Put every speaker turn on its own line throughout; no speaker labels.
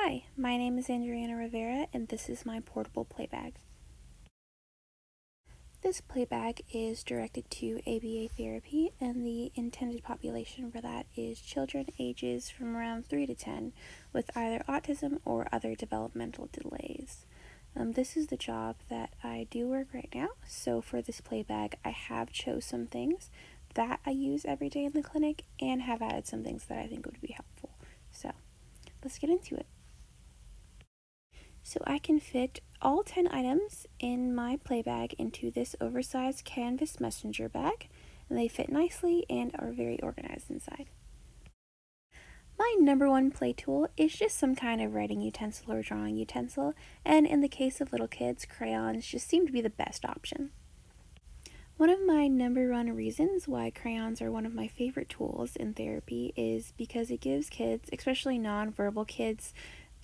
Hi, my name is Andriana Rivera, and this is my portable play bag. This play bag is directed to ABA therapy, and the intended population for that is children ages from around 3 to 10 with either autism or other developmental delays. This is the job that I do work right now, so for this play bag, I have chose some things that I use every day in the clinic and have added some things that I think would be helpful. So, let's get into it. So I can fit all 10 items in my play bag into this oversized canvas messenger bag, and they fit nicely and are very organized inside. My number one play tool is just some kind of writing utensil or drawing utensil, and in the case of little kids, crayons just seem to be the best option. One of my number one reasons why crayons are one of my favorite tools in therapy is because it gives kids, especially nonverbal kids,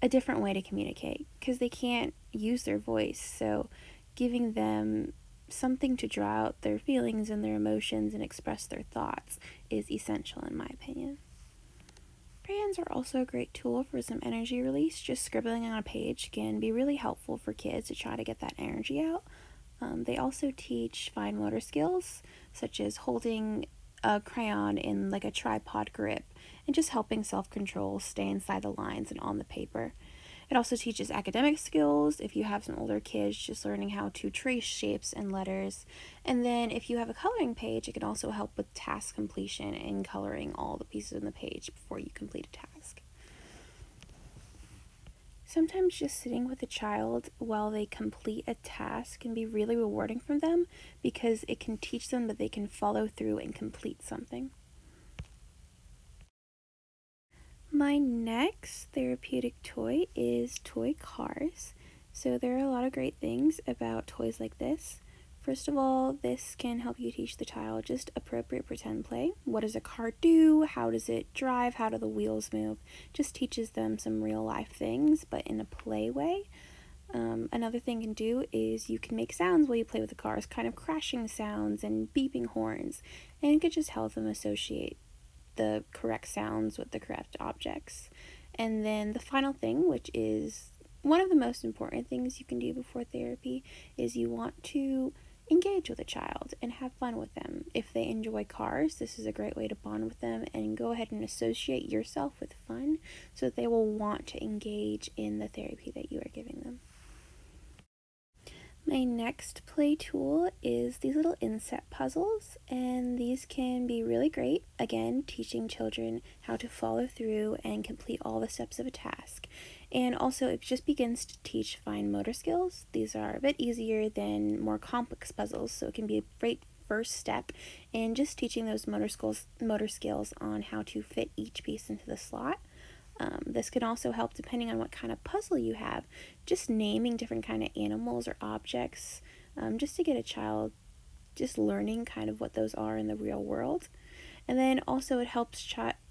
a different way to communicate because they can't use their voice. So giving them something to draw out their feelings and their emotions and express their thoughts is essential in my opinion. Crayons are also a great tool for some energy release. Just scribbling on a page can be really helpful for kids to try to get that energy out. They also teach fine motor skills, such as holding a crayon in like a tripod grip and just helping self-control stay inside the lines and on the paper. It also teaches academic skills if you have some older kids, just learning how to trace shapes and letters. And then if you have a coloring page, it can also help with task completion and coloring all the pieces in the page before you complete a task. Sometimes just sitting with a child while they complete a task can be really rewarding for them because it can teach them that they can follow through and complete something. My next therapeutic toy is toy cars. So there are a lot of great things about toys like this. First of all, this can help you teach the child just appropriate pretend play. What does a car do? How does it drive? How do the wheels move? Just teaches them some real life things, but in a play way. Another thing you can do is you can make sounds while you play with the cars, kind of crashing sounds and beeping horns, and it could just help them associate the correct sounds with the correct objects. And then the final thing, which is one of the most important things you can do before therapy, is you want to engage with a child and have fun with them. If they enjoy cars, this is a great way to bond with them and go ahead and associate yourself with fun so that they will want to engage in the therapy that you are giving them. My next play tool is these little inset puzzles, and these can be really great, again, teaching children how to follow through and complete all the steps of a task. And also, it just begins to teach fine motor skills. These are a bit easier than more complex puzzles, so it can be a great first step in just teaching those motor skills on how to fit each piece into the slot. This can also help depending on what kind of puzzle you have, just naming different kind of animals or objects, just to get a child just learning kind of what those are in the real world. And then also it helps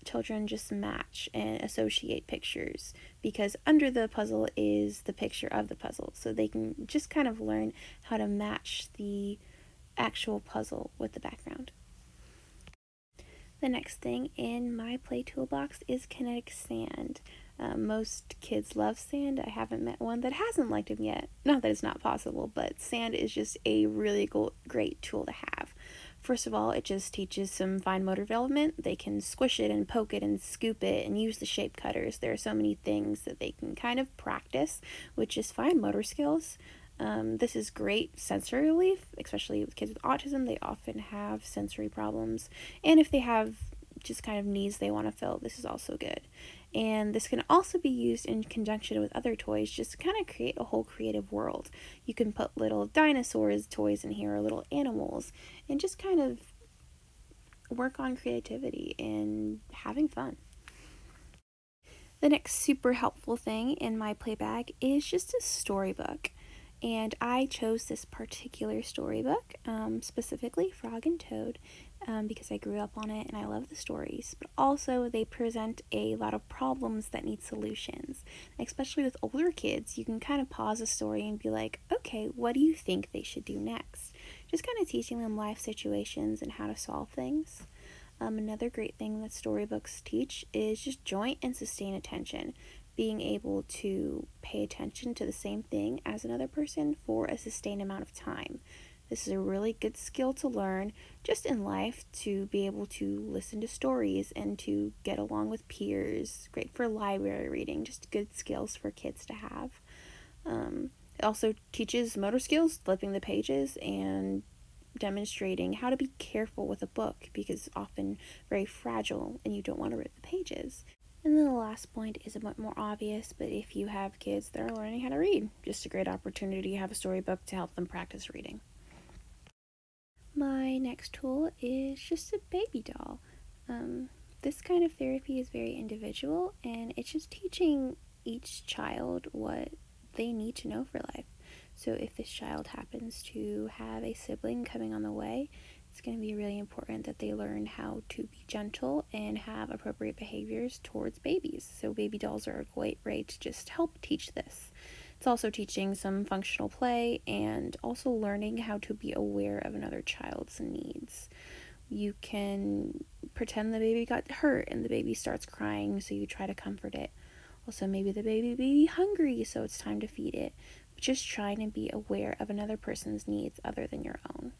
children just match and associate pictures because under the puzzle is the picture of the puzzle, so they can just kind of learn how to match the actual puzzle with the background. The next thing in my play toolbox is kinetic sand. Most kids love sand. I haven't met one that hasn't liked him yet. Not that it's not possible, but sand is just a really great tool to have. First of all, it just teaches some fine motor development. They can squish it and poke it and scoop it and use the shape cutters. There are so many things that they can kind of practice, which is fine motor skills. This is great sensory relief, especially with kids with autism. They often have sensory problems. And if they have just kind of needs they want to fill, this is also good. And this can also be used in conjunction with other toys just to kind of create a whole creative world. You can put little dinosaurs toys in here or little animals and just kind of work on creativity and having fun. The next super helpful thing in my play bag is just a storybook. And I chose this particular storybook, specifically Frog and Toad, because I grew up on it and I love the stories. But also, they present a lot of problems that need solutions. Especially with older kids, you can kind of pause a story and be like, okay, what do you think they should do next? Just kind of teaching them life situations and how to solve things. Another great thing that storybooks teach is just joint and sustained attention. being able to pay attention to the same thing as another person for a sustained amount of time. This is a really good skill to learn just in life, to be able to listen to stories and to get along with peers. Great for library reading, just good skills for kids to have. It also teaches motor skills, flipping the pages and demonstrating how to be careful with a book because it's often very fragile and you don't want to rip the pages. And then the last point is a bit more obvious, but if you have kids that are learning how to read, just a great opportunity to have a storybook to help them practice reading. My next tool is just a baby doll. This kind of therapy is very individual, and it's just teaching each child what they need to know for life. So if this child happens to have a sibling coming on the way, it's going to be really important that they learn how to be gentle and have appropriate behaviors towards babies. So baby dolls are a great way to just help teach this. It's also teaching some functional play and also learning how to be aware of another child's needs. You can pretend the baby got hurt and the baby starts crying, so you try to comfort it. Also, maybe the baby may be hungry, so it's time to feed it. But just trying to be aware of another person's needs other than your own.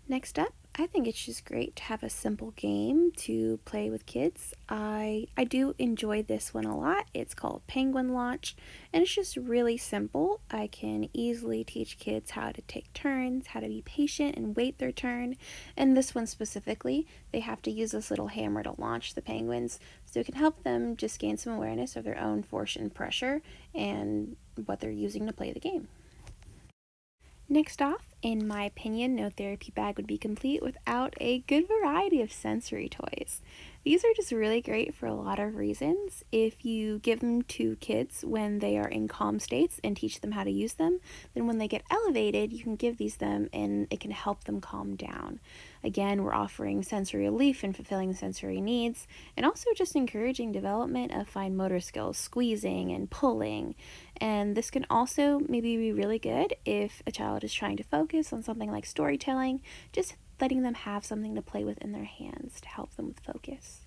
Next up, I think it's just great to have a simple game to play with kids. I do enjoy this one a lot. It's called Penguin Launch, and it's just really simple. I can easily teach kids how to take turns, how to be patient and wait their turn. And this one specifically, they have to use this little hammer to launch the penguins, so it can help them just gain some awareness of their own force and pressure and what they're using to play the game. Next off, in my opinion, no therapy bag would be complete without a good variety of sensory toys. These are just really great for a lot of reasons. If you give them to kids when they are in calm states and teach them how to use them, then when they get elevated, you can give these them and it can help them calm down. Again, we're offering sensory relief and fulfilling sensory needs, and also just encouraging development of fine motor skills, squeezing and pulling. And this can also maybe be really good if a child is trying to focus on something like storytelling, just letting them have something to play with in their hands to help them with focus.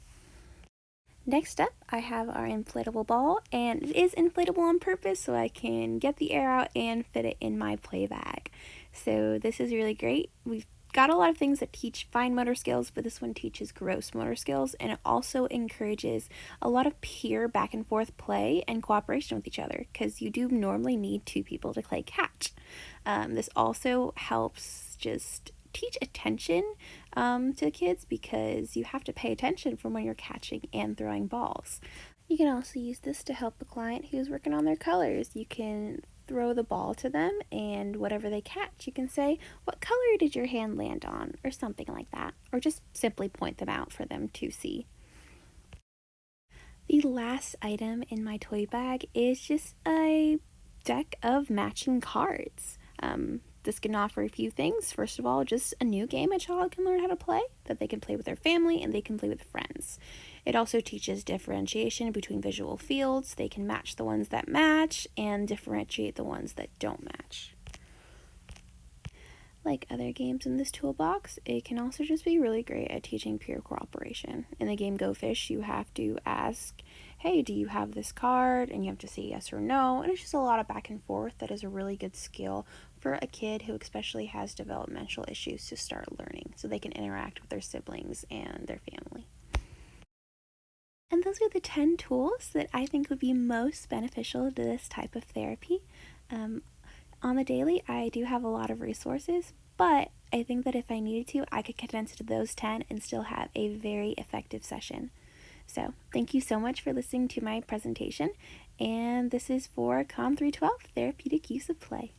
Next up, I have our inflatable ball, and it is inflatable on purpose so I can get the air out and fit it in my play bag. So this is really great. We've got a lot of things that teach fine motor skills, but this one teaches gross motor skills, and it also encourages a lot of peer back and forth play and cooperation with each other, because you do normally need two people to play catch. This also helps just teach attention to kids, because you have to pay attention from when you're catching and throwing balls. You can also use this to help a client who's working on their colors. You can throw the ball to them, and whatever they catch, you can say, "What color did your hand land on?" or something like that, or just simply point them out for them to see. The last item in my toy bag is just a deck of matching cards. This can offer a few things. First of all, just a new game a child can learn how to play, that they can play with their family and they can play with friends. It also teaches differentiation between visual fields. They can match the ones that match and differentiate the ones that don't match. Like other games in this toolbox, it can also just be really great at teaching peer cooperation. In the game Go Fish, you have to ask, "Hey, do you have this card?" And you have to say yes or no. And it's just a lot of back and forth that is a really good skill for a kid who especially has developmental issues to start learning, so they can interact with their siblings and their family. And those are the 10 tools that I think would be most beneficial to this type of therapy. On the daily, I do have a lot of resources, but I think that if I needed to, I could condense it to those 10 and still have a very effective session. So thank you so much for listening to my presentation, and this is for COM 312, Therapeutic Use of Play.